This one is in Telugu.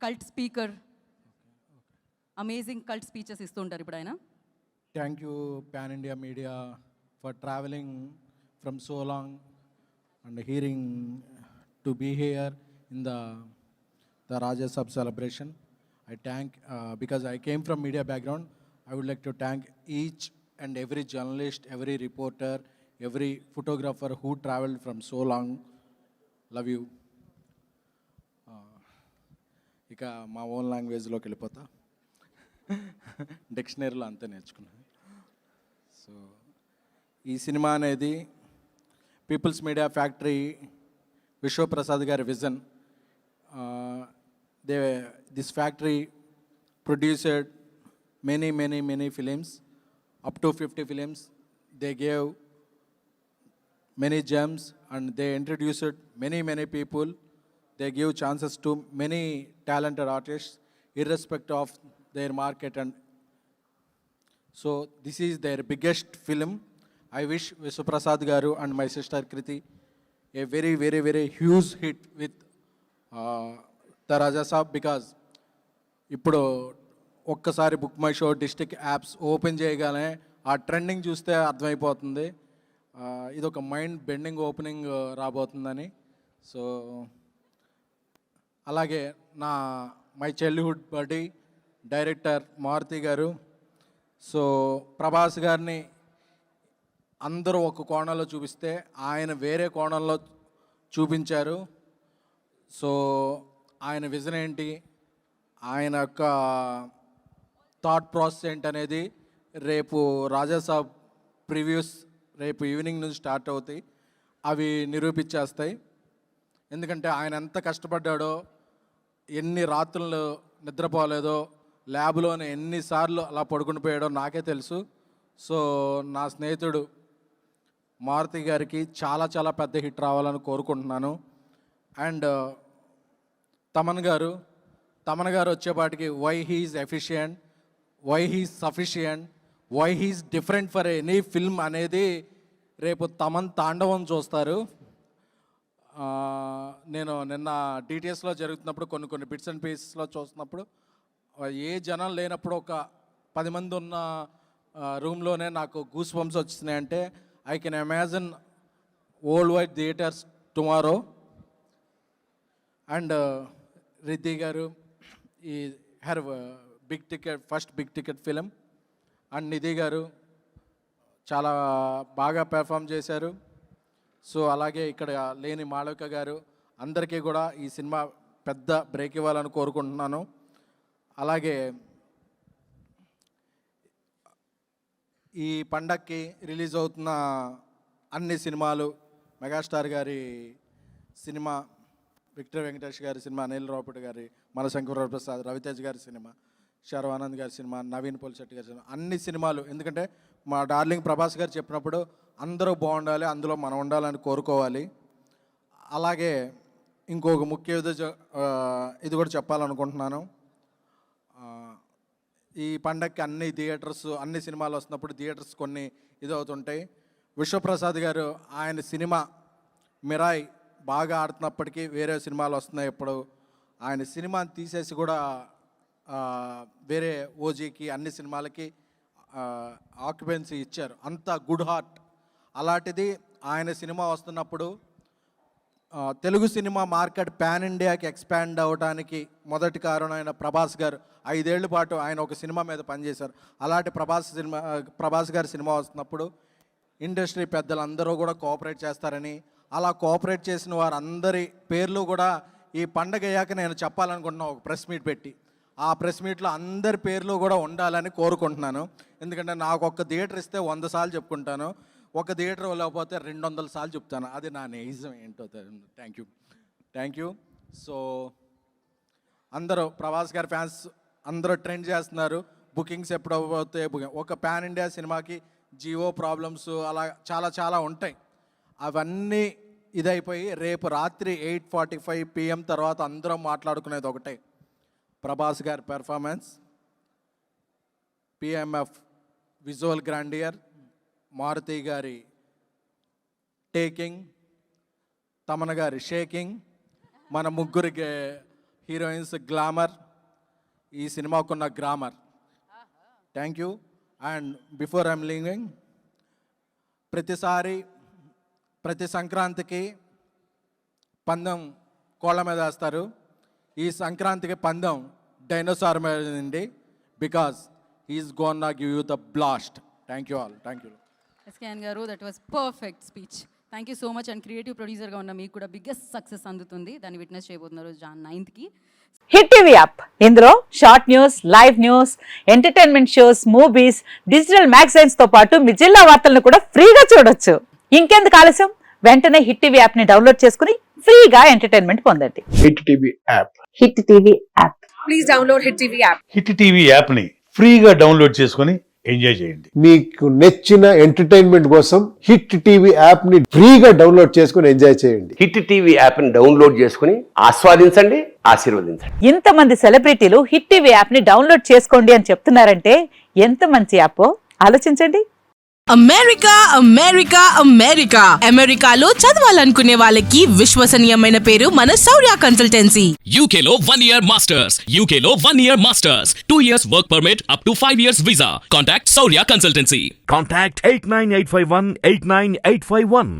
Cult speaker, amazing cult speeches ఇస్తుంటారు ఇప్పుడు ఆయన. Thank you, Pan India Media, for traveling from so long and hearing to be here in the Rajya Sab celebration. I thank, because I came from media background, I would like to thank each and every journalist, every reporter, every photographer who traveled from so long. Love you. ఇక మా ఓన్ లాంగ్వేజ్లోకి వెళ్ళిపోతా. డిక్షనరీలో అంతా నేర్చుకున్నాను. సో ఈ సినిమా అనేది పీపుల్స్ మీడియా ఫ్యాక్టరీ విశ్వప్రసాద్ గారి vision. This factory produced many films, up to 50 films. They gave many gems and they introduced many people. They give chances to many talented artists irrespective of their market, and so this is their biggest film. I wish Vishwaprasad Garu and my sister Kriti a very huge hit with the Raja Saab, because ఇప్పుడు ఒక్కసారి book my show district apps open చేయగానే ఆ ట్రెండింగ్ చూస్తే అర్థమైపోతుంది ఇది ఒక మైండ్ బెండింగ్ ఓపెనింగ్ రాబోతుందని. సో అలాగే మై చైల్డ్హుడ్ బడ్డీ డైరెక్టర్ మారుతి గారు. సో ప్రభాస్ గారిని అందరూ ఒక కోణంలో చూపిస్తే ఆయన వేరే కోణంలో చూపించారు. సో ఆయన విజన్ ఏంటి, ఆయన యొక్క థాట్ ప్రాసెస్ ఏంటనేది రేపు రాజాసాబ్ ప్రివ్యూస్ రేపు ఈవినింగ్ నుంచి స్టార్ట్ అవుతాయి, అవి నిరూపించేస్తాయి. ఎందుకంటే ఆయన ఎంత కష్టపడ్డాడో, ఎన్ని రాత్రులు నిద్రపోలేదో, ల్యాబ్లోనే ఎన్నిసార్లు అలా పడుకుని పోయాడో నాకే తెలుసు. సో నా స్నేహితుడు మారుతి గారికి చాలా పెద్ద హిట్ రావాలని కోరుకుంటున్నాను. అండ్ తమన్ గారు వచ్చేపాటికి why he's efficient, why he's sufficient, why he's different for any film అనేది రేపు తమన్ తాండవం చూస్తారు. నేను నిన్న డిటిఎస్లో జరుగుతున్నప్పుడు కొన్ని బిట్స్ అండ్ పీసెస్లో చూస్తున్నప్పుడు ఏ జనం లేనప్పుడు ఒక 10 మంది ఉన్న రూమ్లోనే నాకు గూస్ బంప్స్ వచ్చినాయంటే I can imagine worldwide theatres tomorrow. And Riddhi garu ఈ her first big ticket film. And Nidhi garu చాలా బాగా పెర్ఫామ్ చేశారు. సో అలాగే ఇక్కడ లేని మాళవిక గారు, అందరికీ కూడా ఈ సినిమా పెద్ద బ్రేక్ ఇవ్వాలని కోరుకుంటున్నాను. అలాగే ఈ పండక్కి రిలీజ్ అవుతున్న అన్ని సినిమాలు, మెగాస్టార్ గారి సినిమా, విక్టర్ వెంకటేష్ గారి సినిమా, అనిల్ రావుపూడి గారి, మనశంకర ప్రసాద్, రవితేజ్ గారి సినిమా, శర్వానంద్ గారి సినిమా, నవీన్ పోలిశెట్టి గారి సినిమా, అన్ని సినిమాలు. ఎందుకంటే మా డార్లింగ్ ప్రభాస్ గారు చెప్పినప్పుడు అందరూ బాగుండాలి, అందులో మనం ఉండాలని కోరుకోవాలి. అలాగే ఇంకొక ముఖ్య ఇది కూడా చెప్పాలనుకుంటున్నాను. ఈ పండగకి అన్ని సినిమాలు వస్తున్నప్పుడు థియేటర్స్ కొన్ని ఇదవుతుంటాయి. విశ్వప్రసాద్ గారు ఆయన సినిమా మిరాయ్ బాగా ఆడుతున్నప్పటికీ వేరే సినిమాలు వస్తున్నాయి. ఇప్పుడు ఆయన సినిమాని తీసేసి కూడా వేరే ఓజీకి అన్ని సినిమాలకి ఆక్యుపెన్సీ ఇచ్చారు. అంత గుడ్ హార్ట్. అలాంటిది ఆయన సినిమా వస్తున్నప్పుడు తెలుగు సినిమా మార్కెట్ పాన్ ఇండియాకి ఎక్స్పాండ్ అవ్వడానికి మొదటి కారణం ఆయన ప్రభాస్ గారు. 5 ఏళ్ల పాటు ఆయన ఒక సినిమా మీద పనిచేశారు. అలాంటి ప్రభాస్ గారి సినిమా వస్తున్నప్పుడు ఇండస్ట్రీ పెద్దలు అందరూ కూడా కోఆపరేట్ చేస్తారని, అలా కోఆపరేట్ చేసిన వారందరి పేర్లు కూడా ఈ పండగ అయ్యాక నేను చెప్పాలనుకుంటున్నాను ఒక ప్రెస్ మీట్ పెట్టి. ఆ ప్రెస్ మీట్లో అందరి పేర్లు కూడా ఉండాలని కోరుకుంటున్నాను. ఎందుకంటే నాకు ఒక థియేటర్ ఇస్తే 100 సార్లు చెప్పుకుంటాను, ఒక థియేటర్ లేకపోతే 200 సార్లు చెప్తాను. అది నా నిజం ఏంటో. Thank you. సో అందరూ ప్రభాస్ గారి ఫ్యాన్స్ అందరూ ట్రెండ్ చేస్తున్నారు, బుకింగ్స్ ఎప్పుడు అవ్వబోతే ఒక పాన్ ఇండియా సినిమాకి జియో ప్రాబ్లమ్స్ అలా చాలా ఉంటాయి. అవన్నీ ఇదైపోయి రేపు రాత్రి 8:45 PM తర్వాత అందరం మాట్లాడుకునేది ఒకటే, ప్రభాస్ గారి performance, PMF visual grandeur, Maruthi గారి టేకింగ్, తమన్ గారి షేకింగ్, మన ముగ్గురికి హీరోయిన్స్ గ్లామర్, ఈ సినిమాకున్న grammar. Thank you. And before I'm leaving, ప్రతి సంక్రాంతికి పందెం కోళ్ళ మీద వేస్తారు. ఈ సంక్రాంతికి పందెం డైనోసార్ మీద ఉంది. Because he's gonna give you the blast. Thank you all. Thank you. SKN garu, that was perfect speech. Thank you so much. And creative ప్రొడ్యూసర్గా ఉన్న మీకు కూడా బిగ్గెస్ట్ సక్సెస్ అందుతుంది. దాన్ని విట్నెస్ చేయబోతున్నారు June 9th. Hit TV app, ఇందులో short news, live news, entertainment shows, movies, digital magazines తో పాటు మీ జిల్లా వార్తలను కూడా ఫ్రీగా చూడొచ్చు. ఇంకెందుకు ఆలస్యం, వెంటనే హిట్ టీవీ యాప్ ని డౌన్లోడ్ చేసుకుని ఫ్రీగా ఎంటర్టైన్మెంట్ పొందండి. Hit TV app. Hit TV app. Please download hit TV app. Hit TV యాప్ని ఫ్రీగా డౌన్లోడ్ చేసుకొని ఎంజాయ్ చేయండి. మీకు నచ్చిన ఎంటర్టైన్మెంట్ కోసం హిట్ టీవీ యాప్ ని ఫ్రీగా డౌన్లోడ్ చేసుకుని ఎంజాయ్ చేయండి. హిట్ టీవీ యాప్ ని డౌన్లోడ్ చేసుకుని ఆస్వాదించండి, ఆశీర్వదించండి. ఇంతమంది సెలబ్రిటీలు హిట్ టీవీ యాప్ ని డౌన్లోడ్ చేసుకోండి అని చెప్తున్నారంటే ఎంత మంచి యాప్ ఆలోచించండి. అమెరికా అమెరికా అమెరికా అమెరికాలో చదవాలనుకునే వాళ్ళకి విశ్వసనీయమైన పేరు మన శౌర్య కన్సల్టెన్సీ. UK లో 1 year masters. UK లో 1 year masters. 2 years work permit up to 5 years visa. Contact Saurya Consultancy. Contact 89851 89851.